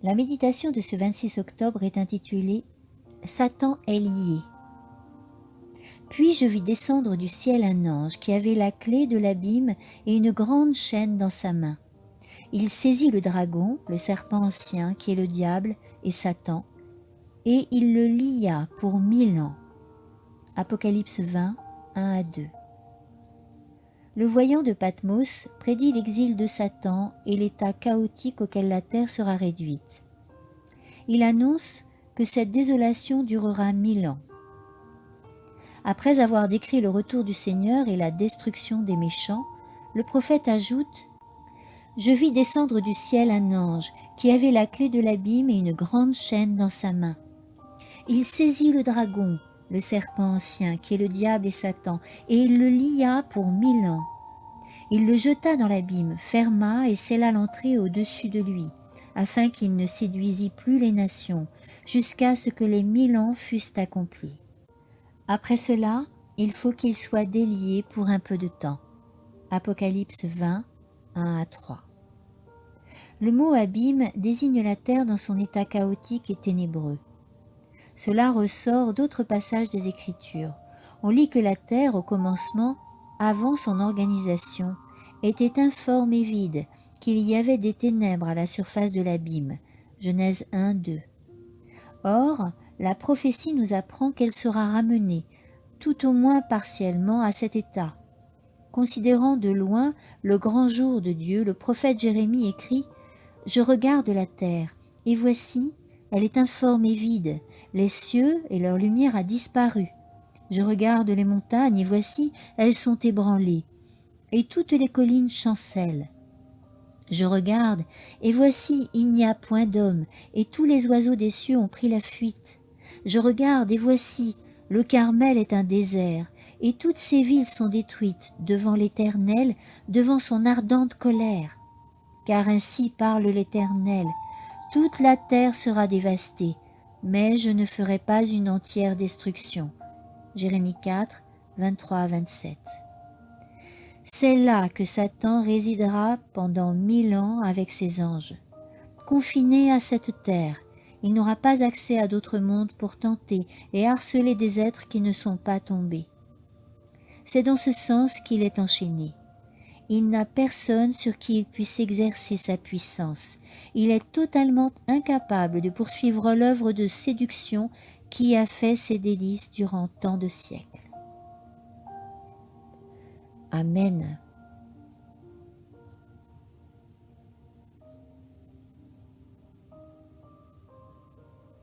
La méditation de ce 26 octobre est intitulée « Satan est lié ». Puis je vis descendre du ciel un ange qui avait la clé de l'abîme et une grande chaîne dans sa main. Il saisit le dragon, le serpent ancien qui est le diable et Satan, et il le lia pour 1000 ans. Apocalypse 20, 1 à 2. Le voyant de Patmos prédit l'exil de Satan et l'état chaotique auquel la terre sera réduite. Il annonce que cette désolation durera 1000 ans. Après avoir décrit le retour du Seigneur et la destruction des méchants, le prophète ajoute « Je vis descendre du ciel un ange qui avait la clé de l'abîme et une grande chaîne dans sa main. Il saisit le dragon, le serpent ancien, qui est le diable et Satan, et il le lia pour 1000 ans. Il le jeta dans l'abîme, ferma et scella l'entrée au-dessus de lui, afin qu'il ne séduisît plus les nations, jusqu'à ce que les 1000 ans fussent accomplis. Après cela, il faut qu'il soit délié pour un peu de temps. Apocalypse 20, 1 à 3. Le mot abîme désigne la terre dans son état chaotique et ténébreux. Cela ressort d'autres passages des Écritures. On lit que la terre, au commencement, avant son organisation, était informe et vide, qu'il y avait des ténèbres à la surface de l'abîme. Genèse 1, 2. Or, la prophétie nous apprend qu'elle sera ramenée, tout au moins partiellement, à cet état. Considérant de loin le grand jour de Dieu, le prophète Jérémie écrit « Je regarde la terre, et voici, elle est informe et vide, les cieux et leur lumière a disparu. Je regarde les montagnes, et voici, elles sont ébranlées, et toutes les collines chancellent. Je regarde, et voici, il n'y a point d'homme, et tous les oiseaux des cieux ont pris la fuite. Je regarde, et voici, le Carmel est un désert, et toutes ses villes sont détruites devant l'Éternel, devant son ardente colère. Car ainsi parle l'Éternel, toute la terre sera dévastée, mais je ne ferai pas une entière destruction. Jérémie 4, 23-27. C'est là que Satan résidera pendant 1000 ans avec ses anges. Confiné à cette terre, il n'aura pas accès à d'autres mondes pour tenter et harceler des êtres qui ne sont pas tombés. C'est dans ce sens qu'il est enchaîné. Il n'a personne sur qui il puisse exercer sa puissance. Il est totalement incapable de poursuivre l'œuvre de séduction qui a fait ses délices durant tant de siècles. Amen.